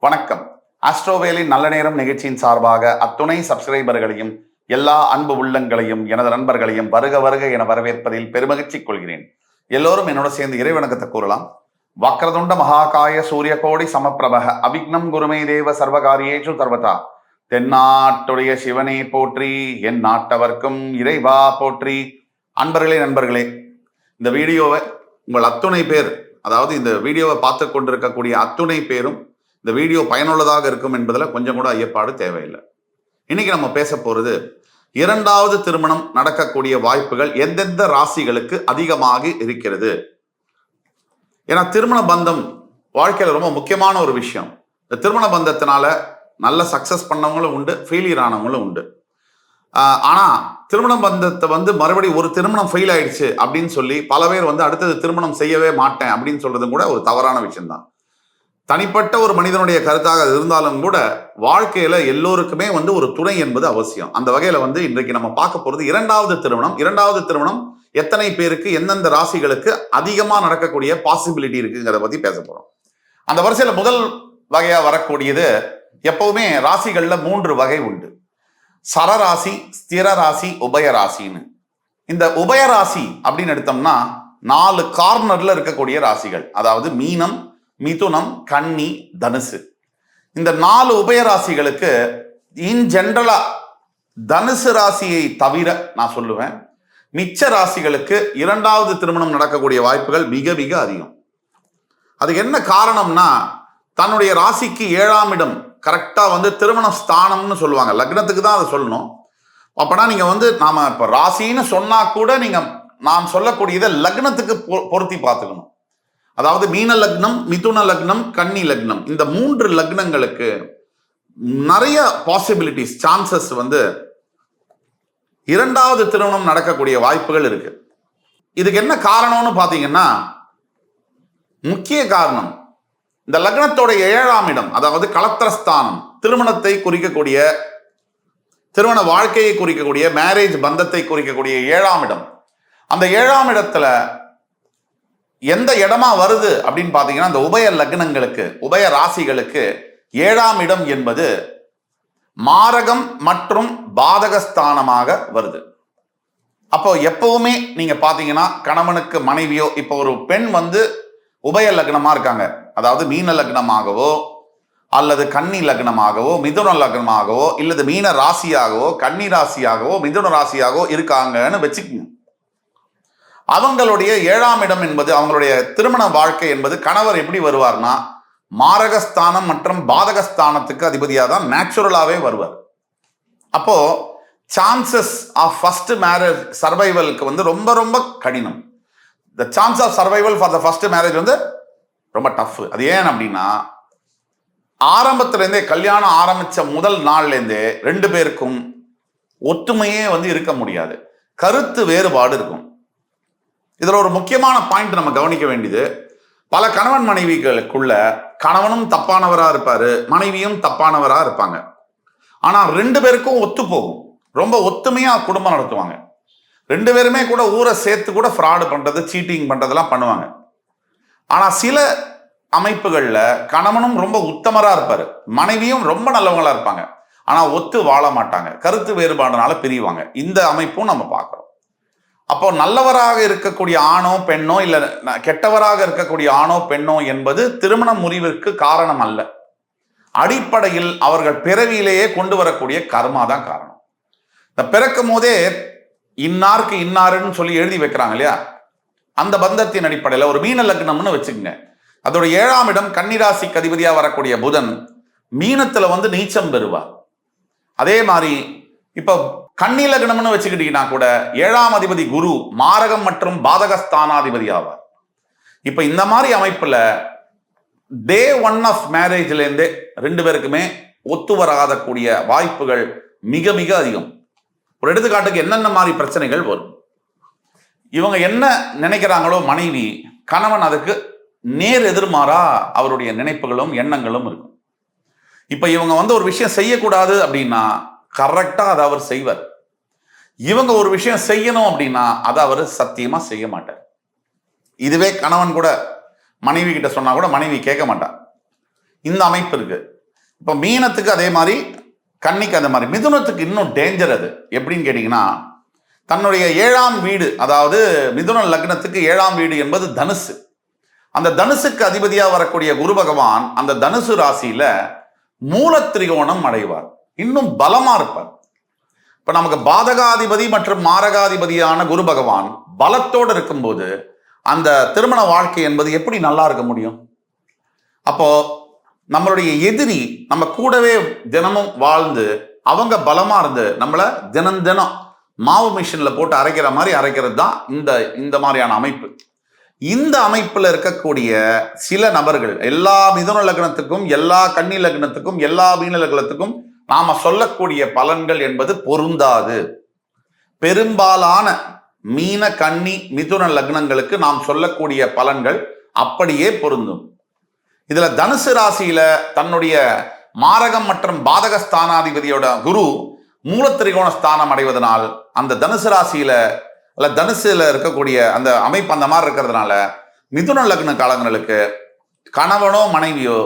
வணக்கம். ஆஸ்ட்ரோவேலின் நல்ல நேரம் நிகழ்ச்சியின் சார்பாக அத்துணை சப்ஸ்கிரைபர்களையும் எல்லா அன்பு உள்ளங்களையும் எனது நண்பர்களையும் வருக வருக என வரவேற்பதில் பெருமகிழ்ச்சி கொள்கிறேன். எல்லோரும் என்னோட சேர்ந்து இறைவணக்கத்தை கூறலாம். வக்ரதுண்ட மகாகாய சூரியகோடி சமப்பிரபக அவிக்னம் குருமே தேவ சர்வகாரியேஷு சர்வதா. தென்னாட்டுடைய சிவனே போற்றி, என் நாட்டவர்க்கும் இறைவா போற்றி. அன்பர்களே, நண்பர்களே, இந்த வீடியோவை உங்கள் அத்துணை பேர், அதாவது இந்த வீடியோவை பார்த்து கொண்டிருக்கக்கூடிய அத்துணை பேரும் இந்த வீடியோ பயனுள்ளதாக இருக்கும் என்பதில் கொஞ்சம் கூட ஐயப்பாடு தேவையில்லை. இன்னைக்கு நம்ம பேச போறது இரண்டாவது திருமணம் நடக்கக்கூடிய வாய்ப்புகள் எந்தெந்த ராசிகளுக்கு அதிகமாக இருக்கிறது. ஏன்னா திருமண பந்தம் வாழ்க்கையில ரொம்ப முக்கியமான ஒரு விஷயம். இந்த திருமண பந்தத்தினால நல்ல சக்சஸ் பண்ணவங்களும் உண்டு, ஃபெயிலியர் ஆனவங்களும் உண்டு. ஆனா திருமண பந்தத்தை மறுபடியும் ஒரு திருமணம் ஃபெயில் ஆயிடுச்சு அப்படின்னு சொல்லி பல பேர் அடுத்தது திருமணம் செய்யவே மாட்டேன் அப்படின்னு சொல்றது கூட ஒரு தவறான விஷயம்தான். தனிப்பட்ட ஒரு மனிதனுடைய கருத்தாக இருந்தாலும் கூட வாழ்க்கையில எல்லோருக்குமே ஒரு துணை என்பது அவசியம். அந்த வகையில இன்றைக்கு நம்ம பார்க்க போறது இரண்டாவது திருமணம். இரண்டாவது திருமணம் எத்தனை பேருக்கு எந்தெந்த ராசிகளுக்கு அதிகமா நடக்கக்கூடிய பாசிபிலிட்டி இருக்குங்கிறத பத்தி பேச போறோம். அந்த வரிசையில முதல் வகையா வரக்கூடியது, எப்பவுமே ராசிகள்ல 3 வகை உண்டு. சரராசி, ஸ்திர ராசி, உபயராசின்னு. இந்த உபயராசி அப்படின்னு எடுத்தோம்னா 4 கார்னர்ல இருக்கக்கூடிய ராசிகள், அதாவது மீனம், மிதுனம், கன்னி, தனுசு. இந்த 4 உபயராசிகளுக்கு இன் ஜென்ரலா தனுசு ராசியை தவிர நான் சொல்லுவேன், மிச்ச ராசிகளுக்கு இரண்டாவது திருமணம் நடக்கக்கூடிய வாய்ப்புகள் மிக மிக அதிகம். அதுக்கு என்ன காரணம்னா, தன்னுடைய ராசிக்கு 7ஆம் இடம் கரெக்டா திருமண ஸ்தானம்னு சொல்லுவாங்க. லக்னத்துக்கு தான் அதை சொல்லணும். அப்பனா நீங்க நாம இப்ப ராசின்னு சொன்னா கூட நீங்க நான் சொல்லக்கூடியதை லக்னத்துக்கு பொருத்தி பார்த்துக்கணும். அதாவது மீன லக்னம், மிதுன லக்னம், கன்னி லக்னம், இந்த 3 லக்னங்களுக்கு நிறைய பாசிபிலிட்டிஸ், சான்சஸ் இரண்டாவது திருமணம் நடக்கக்கூடிய வாய்ப்புகள் இருக்கு. இதுக்கு என்ன காரணம்னு பாத்தீங்கன்னா, முக்கிய காரணம் இந்த லக்னத்தோட 7ஆம் இடம், அதாவது களத்திரஸ்தானம், திருமணத்தை குறிக்கக்கூடிய, திருமண வாழ்க்கையை குறிக்கக்கூடிய, மேரேஜ் பந்தத்தை குறிக்கக்கூடிய 7ஆம் இடம். அந்த 7ஆம் இடத்துல எந்த இடமா வருது அப்படின்னு பாத்தீங்கன்னா, அந்த உபய லக்னங்களுக்கு, உபய ராசிகளுக்கு 7ஆம் இடம் என்பது மாரகம் மற்றும் பாதகஸ்தானமாக வருது. அப்போ எப்பவுமே நீங்க பாத்தீங்கன்னா, கணவனுக்கு மனைவியோ, இப்போ ஒரு பெண் உபய லக்னமா இருக்காங்க, அதாவது மீன லக்னமாகவோ அல்லது கன்னி லக்னமாகவோ மிதுன லக்னமாகவோ இல்லது மீன ராசியாகவோ கன்னி ராசியாகவோ மிதுன ராசியாகவோ இருக்காங்கன்னு வச்சுக்கோங்க. அவங்களுடைய 7ஆம் இடம் என்பது, அவங்களுடைய திருமண வாழ்க்கை என்பது, கணவர் எப்படி வருவார்னா மாரகஸ்தானம் மற்றும் பாதகஸ்தானத்துக்கு அதிபதியாக தான் நேச்சுரலாவே வருவார். அப்போ சான்சஸ் ஆஃப் ஃபர்ஸ்ட் மேரேஜ் சர்வைவலுக்கு ரொம்ப ரொம்ப கடினம். The chance of survival for the first marriage ரொம்ப டஃப். அது ஏன் அப்படின்னா, ஆரம்பத்திலேருந்தே, கல்யாணம் ஆரம்பிச்ச முதல் நாள்லேருந்தே 2 பேருக்கும் ஒற்றுமையே இருக்க முடியாது. கருத்து வேறுபாடு இருக்கும். இதுல ஒரு முக்கியமான பாயிண்ட் நம்ம கவனிக்க வேண்டியது, பல கணவன் மனைவிகளுக்குள்ள கணவனும் தப்பானவரா இருப்பாரு, மனைவியும் தப்பானவரா இருப்பாங்க. ஆனா 2 பேருக்கும் ஒத்து போகும். ரொம்ப ஒத்துமையா குடும்பம் நடத்துவாங்க. 2 பேருமே கூட ஊரை சேர்த்து கூட ஃப்ராடு பண்றது, சீட்டிங் பண்றதெல்லாம் பண்ணுவாங்க. ஆனா சில அமைப்புகள்ல கணவனும் ரொம்ப உத்தமரா இருப்பாரு, மனைவியும் ரொம்ப நல்லவங்களா இருப்பாங்க. ஆனா ஒத்து வாழ மாட்டாங்க, கருத்து வேறுபாடுனால பிரிவாங்க. இந்த அமைப்பும் நம்ம பார்க்கிறோம். அப்போ நல்லவராக இருக்கக்கூடிய ஆணோ பெண்ணோ இல்ல கெட்டவராக இருக்கக்கூடிய ஆணோ பெண்ணோ என்பது திருமண முறிவிற்கு காரணம் அல்ல. அடிப்படையில் அவர்கள் பிறவியிலேயே கொண்டு வரக்கூடிய கர்மா தான் காரணம். இந்த பிறக்கும் போதே இன்னாருக்கு இன்னாருன்னு சொல்லி எழுதி வைக்கிறாங்க இல்லையா, அந்த பந்தத்தின் அடிப்படையில் ஒரு மீன லக்னம்னு வச்சுக்கோங்க. அதோட 7ஆம் இடம் கன்னிராசிக்கு அதிபதியா வரக்கூடிய புதன் மீனத்துல நீச்சம் பெறுவார். அதே மாதிரி இப்ப கன்னி லக்னம்னு வச்சுக்கிட்டீங்கன்னா கூட 7ஆம் அதிபதி குரு மாரகம் மற்றும் பாதகஸ்தானாதிபதி ஆவார். இப்ப இந்த மாதிரி அமைப்புல டே 1 ஆஃப் மேரேஜ்ல இருந்தே 2 பேருக்குமே ஒத்து வராதக்கூடிய வாய்ப்புகள் மிக மிக அதிகம். ஒரு எடுத்துக்காட்டுக்கு என்னென்ன மாதிரி பிரச்சனைகள் வரும், இவங்க என்ன நினைக்கிறாங்களோ மனைவி, கணவன் அதுக்கு நேர் எதிர்மாறா அவருடைய நினைப்புகளும் எண்ணங்களும் இருக்கும். இப்ப இவங்க ஒரு விஷயம் செய்யக்கூடாது அப்படின்னா கரெக்டா அதை அவர் செய்வார். இவங்க ஒரு விஷயம் செய்யணும் அப்படின்னா அதை அவர் சத்தியமா செய்ய மாட்டார். இதுவே கணவன் கூட மனைவி கிட்ட சொன்னா கூட மனைவி கேட்க மாட்டார். இந்த அமைப்பு இருக்கு. இப்போ மீனத்துக்கு அதே மாதிரி, கன்னிக்கு அதே மாதிரி. மிதுனத்துக்கு இன்னும் டேஞ்சர். அது எப்படின்னு கேட்டீங்கன்னா, தன்னுடைய 7ஆம் வீடு, அதாவது மிதுன லக்னத்துக்கு 7ஆம் வீடு என்பது தனுசு. அந்த தனுசுக்கு அதிபதியாக வரக்கூடிய குரு பகவான் அந்த தனுசு ராசியில மூலத்திரிகோணம் அடைவார். இன்னும் பலமா இருப்பார். இப்ப நமக்கு பாதகாதிபதி மற்றும் மாரகாதிபதியான குரு பகவான் பலத்தோடு இருக்கும்போது அந்த திருமண வாழ்க்கை என்பது எப்படி நல்லா இருக்க முடியும்? அப்போ நம்மளுடைய எதிரி நம்ம கூடவே தினமும் வாழ்ந்து அவங்க பலமா இருந்து நம்மளை தினம் தினம் மாவு மிஷின்ல போட்டு அரைக்கிற மாதிரி அரைக்கிறது தான் இந்த மாதிரியான அமைப்பு. இந்த அமைப்புல இருக்கக்கூடிய சில நபர்கள், எல்லா மிதுன லக்னத்துக்கும், எல்லா கன்னி லக்னத்துக்கும், எல்லா மீன லக்னத்துக்கும் நாம சொல்லக்கூடிய பலன்கள் என்பது பொருந்தாது. பெரும்பாலான மீன, கன்னி, மிதுன லக்னங்களுக்கு நாம் சொல்லக்கூடிய பலன்கள் அப்படியே பொருந்தும். இதுல தனுசு ராசியில தன்னுடைய மாரகம் மற்றும் பாதக ஸ்தானாதிபதியோட குரு மூலத்திரிகோண ஸ்தானம் அடைவதனால் அந்த தனுசு ராசியில அல்ல தனுசுல இருக்கக்கூடிய அந்த அமைப்பு அந்த மாதிரி இருக்கிறதுனால மிதுன லக்ன காலங்களுக்கு கணவனோ மனைவியோ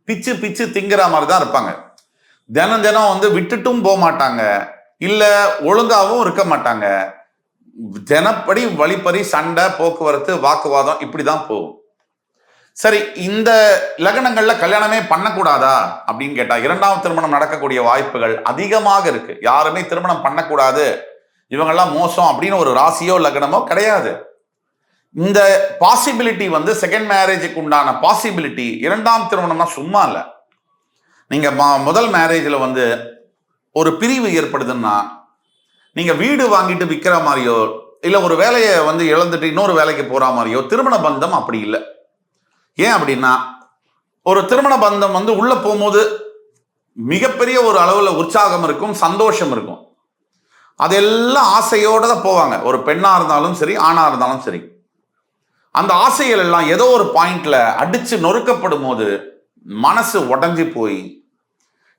பிச்சு பிச்சு திங்கிற மாதிரி தான் இருப்பாங்க. தினம் தினம் வந்து விட்டுட்டும் போக மாட்டாங்க, இல்ல ஒழுங்காவும் இருக்க மாட்டாங்க. தினப்படி வழிப்பறி, சண்டை, போக்குவரத்து, வாக்குவாதம் இப்படிதான் போகும். சரி, இந்த லக்னங்கள்ல கல்யாணமே பண்ணக்கூடாதா அப்படின்னு கேட்டா, 2ஆம் திருமணம் நடக்கக்கூடிய வாய்ப்புகள் அதிகமாக இருக்கு. யாருமே திருமணம் பண்ணக்கூடாது, இவங்கெல்லாம் மோசம் அப்படின்னு ஒரு ராசியோ லக்னமோ கிடையாது. இந்த பாசிபிலிட்டி வந்து செகண்ட் மேரேஜுக்கு உண்டான பாசிபிலிட்டி 2ஆம் திருமணம்னா சும்மா இல்லை. நீங்க முதல் மேரேஜ்ல வந்து ஒரு பிரிவு ஏற்படுதுன்னா, நீங்க வீடு வாங்கிட்டு விற்கிற மாதிரியோ இல்ல ஒரு வேலையை வந்து இழந்துட்டு இன்னொரு வேலைக்கு போற மாதிரியோ திருமண பந்தம் அப்படி இல்லை. ஏன் அப்படின்னா, ஒரு திருமண பந்தம் வந்து உள்ள போகும்போது மிகப்பெரிய ஒரு அளவுல உற்சாகம் இருக்கும், சந்தோஷம் இருக்கும். அதெல்லாம் ஆசையோட தான் போவாங்க. ஒரு பெண்ணா இருந்தாலும் சரி, ஆணா இருந்தாலும் சரி. அந்த ஆசைகள் எல்லாம் ஏதோ ஒரு பாயிண்ட்ல அடிச்சு நொறுக்கப்படும் போது மனசு உடஞ்சி போய்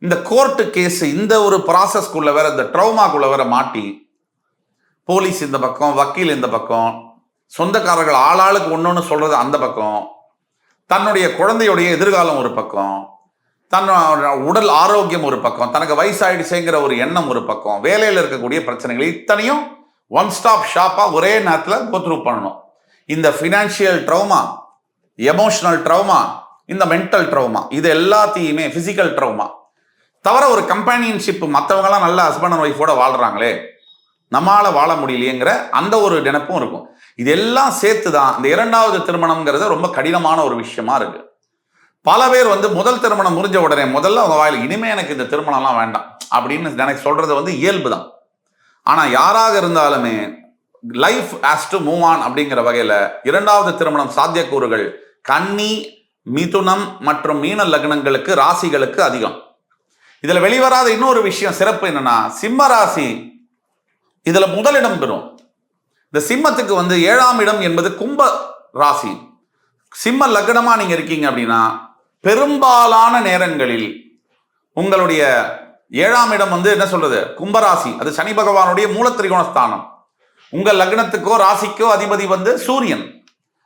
இந்த கோர்ட்டு கேஸ், இந்த ஒரு ப்ராசஸ்க்குள்ள வேற, இந்த ட்ரௌமாக்குள்ள வேற மாட்டி, போலீஸ் இந்த பக்கம், வக்கீல் இந்த பக்கம், சொந்தக்காரர்கள் ஆளாளுக்கு ஒன்னொன்னு சொல்றது அந்த பக்கம், தன்னுடைய குழந்தையுடைய எதிர்காலம் ஒரு பக்கம், தன்னோட உடல் ஆரோக்கியம் ஒரு பக்கம், தனக்கு வயசாயிடுச்சுங்கிற ஒரு எண்ணம் ஒரு பக்கம், வேலையில் இருக்கக்கூடிய பிரச்சனைகள் இத்தனையும் ஒன் ஸ்டாப் ஷாப்பா ஒரே நேரத்தில் கோத்ரூ பண்ணணும். இந்த ஃபினான்ஷியல் ட்ரௌமா, எமோஷனல் ட்ரௌமா, இந்த மென்டல் ட்ரௌமா, இது எல்லாத்தையுமே, பிசிக்கல் ட்ரௌமா தவிர ஒரு கம்பேனியன்ஷிப், மற்றவங்களாம் நல்ல ஹஸ்பண்ட் அண்ட் ஒய்ஃபோட வாழ்றாங்களே, நம்மளால வாழ முடியலையேங்கிற அந்த ஒரு நினைப்பும் இருக்கும். இதெல்லாம் சேர்த்து தான் இந்த 2வது திருமணம்ங்கிறது ரொம்ப கடினமான ஒரு விஷயமா இருக்கு. பல பேர் வந்து முதல் திருமணம் முடிஞ்ச உடனே முதல்ல அவங்க வாயில் இனிமே எனக்கு இந்த திருமணம்லாம் வேண்டாம் அப்படின்னு எனக்கு சொல்றது வந்து இயல்பு தான். ஆனா யாராக இருந்தாலுமே life has to move on அப்படிங்கிற வகையில 2வது திருமணம் சாத்தியக்கூறுகள் கன்னி, மிதுனம் மற்றும் மீன லக்னங்களுக்கு, ராசிகளுக்கு அதிகம். இதுல வெளிவராத இன்னொரு விஷயம், சிறப்பு என்னன்னா, சிம்ம ராசி இதுல முதலிடம் பெறும். இந்த சிம்மத்துக்கு வந்து 7ஆம் இடம் என்பது கும்ப ராசி. சிம்ம லக்னமா நீங்க இருக்கீங்க அப்படின்னா பெரும்பாலான நேரங்களில் உங்களுடைய 7ஆம் இடம் வந்து என்ன சொல்றது, கும்பராசி, அது சனி பகவானுடைய மூலத்திரிகோண ஸ்தானம். உங்க லக்னத்துக்கோ ராசிக்கோ அதிபதி வந்து சூரியன்,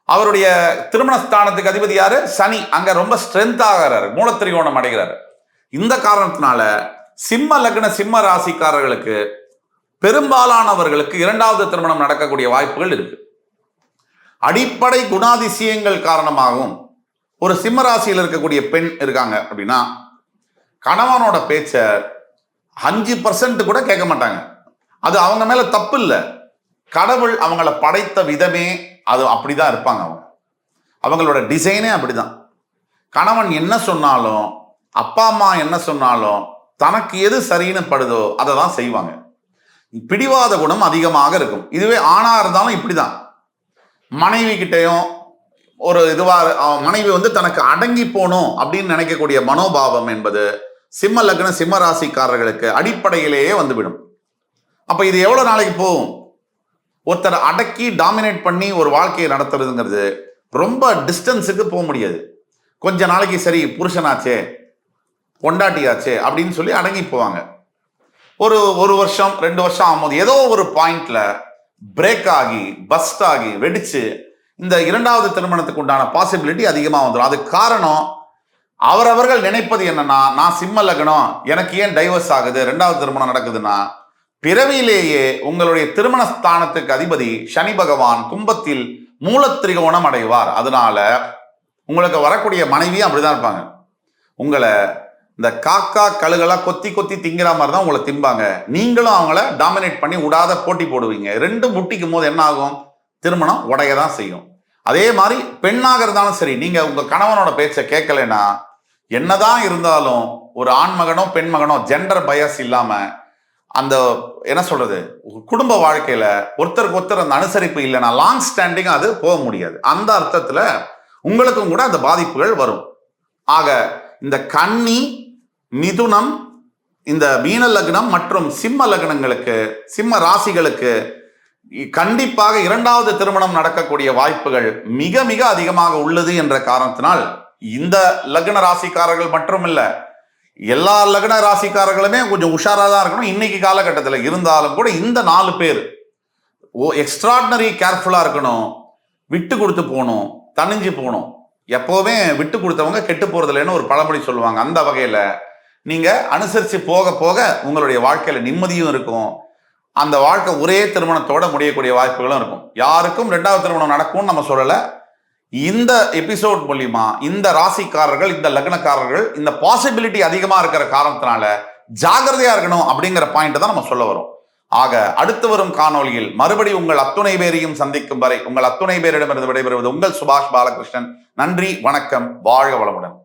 அவருடைய திருமண ஸ்தானத்துக்கு அதிபதி யாரு, சனி. அங்க ரொம்ப ஸ்ட்ரென்த் ஆகிறாரு, மூலத்திரிகோணம் அடைகிறாரு. இந்த காரணத்தினால சிம்ம லக்ன சிம்ம ராசிக்காரர்களுக்கு பெரும்பாலானவர்களுக்கு 2வது திருமணம் நடக்கக்கூடிய வாய்ப்புகள் இருக்கு. அடிப்படை குணாதிசயங்கள் காரணமாகவும் ஒரு சிம்ம ராசியில் இருக்கக்கூடிய பெண் இருக்காங்க அப்படின்னா கணவனோட பேச்ச 5% கூட கேட்க மாட்டாங்க. அது அவங்க மேல தப்பு இல்லை, கடவுள் அவங்கள படைத்த விதமே அது அப்படிதான் இருப்பாங்க. அவங்களோட டிசைனே அப்படிதான். கணவன் என்ன சொன்னாலும், அப்பா அம்மா என்ன சொன்னாலும், தனக்கு எது சரின்னு படுதோ அதை தான் செய்வாங்க. பிடிவாத குணம் அதிகமாக இருக்கும். இதுவே ஆணா இருந்தாலும் இப்படிதான். மனைவி கிட்டையும் ஒரு இதுவா, மனைவி வந்து தனக்கு அடங்கி போகணும் அப்படின்னு நினைக்கக்கூடிய மனோபாவம் என்பது சிம்ம லக்ன சிம்ம ராசிக்காரர்களுக்கு அடிப்படையிலேயே வந்துவிடும். அப்ப இது எவ்வளவு நாளைக்கு போகும்? ஒருத்தரை அடக்கி டாமினேட் பண்ணி ஒரு வாழ்க்கையை நடத்துறதுங்கிறது ரொம்ப டிஸ்டன்ஸுக்கு போக முடியாது. கொஞ்ச நாளைக்கு சரி, புருஷனாச்சே பொண்டாட்டியாச்சே அப்படின்னு சொல்லி அடங்கி போவாங்க. ஒரு வருஷம் 2 வருஷம் ஆகும்போது ஏதோ ஒரு பாயிண்ட்ல பிரேக் ஆகி, பஸ்ட் ஆகி, வெடிச்சு இந்த 2வது திருமணத்துக்கு உண்டான பாசிபிலிட்டி அதிகமாக வந்துடும். அதுக்கு காரணம் அவரவர்கள் நினைப்பது என்னன்னா, நான் சிம்ம லக்னம், எனக்கு ஏன் டைவர்ஸ் ஆகுது, 2வது திருமணம் நடக்குதுன்னா, பிறவியிலேயே உங்களுடைய திருமண ஸ்தானத்துக்கு அதிபதி சனி பகவான் கும்பத்தில் மூலத்திரிகோணம் அடைவார். அதனால உங்களுக்கு வரக்கூடிய மனைவியும் அப்படிதான் இருப்பாங்க. உங்களை இந்த காக்கா கழுகெல்லாம் கொத்தி கொத்தி திங்கிற மாதிரி தான் உங்களை திம்பாங்க. நீங்களும் அவங்கள டாமினேட் பண்ணி விடாத போட்டி போடுவீங்க. ரெண்டும் முட்டிக்கும் போது என்ன ஆகும்? திருமணம் உடைய தான் செய்யும். அதே மாதிரி பெண்ணாக இருந்தாலும் சரி, நீங்க உங்க கணவனோட பேச்சை கேட்கலைன்னா, என்னதான் இருந்தாலும் ஒரு ஆண் மகனோ பெண் மகனோ ஜெண்டர் பயஸ் இல்லாம அந்த என்ன சொல்றது, குடும்ப வாழ்க்கையில ஒருத்தருக்கு ஒருத்தர் அந்த அனுசரிப்பு இல்லைன்னா லாங் ஸ்டாண்டிங் அது போக முடியாது. அந்த அர்த்தத்துல உங்களுக்கும் கூட அந்த பாதிப்புகள் வரும். ஆக இந்த கன்னி, மிதுனம், இந்த மீன லக்னம் மற்றும் சிம்ம லக்னங்களுக்கு, சிம்ம ராசிகளுக்கு கண்டிப்பாக 2வது திருமணம் நடக்கக்கூடிய வாய்ப்புகள் மிக மிக அதிகமாக உள்ளது என்ற காரணத்தினால் இந்த லக்ன ராசிக்காரர்கள் மட்டுமில்ல, எல்லா லக்ன ராசிக்காரர்களுமே கொஞ்சம் உஷாரா தான் இருக்கணும் இன்னைக்கு காலகட்டத்தில். இருந்தாலும் கூட இந்த 4 பேர் எக்ஸ்ட்ராடினரி கேர்ஃபுல்லா இருக்கணும். விட்டு கொடுத்து போகணும், தனிஞ்சு போகணும். எப்போவுமே விட்டு கொடுத்தவங்க கெட்டு போறது இல்லைன்னு ஒரு பழமொழி சொல்லுவாங்க. அந்த வகையில நீங்க அனுசரிச்சு போக போக உங்களுடைய வாழ்க்கையில நிம்மதியும் இருக்கும். அந்த வாழ்க்கை ஒரே திருமணத்தோட முடியக்கூடிய வாய்ப்புகளும் இருக்கும். யாருக்கும் 2வது திருமணம் நடக்கும்னு நம்ம சொல்லல. இந்த எபிசோட் மூலியமா இந்த ராசிக்காரர்கள், இந்த லக்னக்காரர்கள், இந்த பாசிபிலிட்டி அதிகமா இருக்கிற காரணத்தினால ஜாகிரதையா இருக்கணும் அப்படிங்கிற பாயிண்ட் தான் நம்ம சொல்ல வரோம். ஆக அடுத்து வரும் காணொலியில் மறுபடி உங்கள் அத்துணை பேரையும் சந்திக்கும் வரை உங்கள் அத்துணை பேரிடமிருந்து விடைபெறுவது உங்கள் சுபாஷ் பாலகிருஷ்ணன். நன்றி, வணக்கம், வாழ்க வளமுடன்.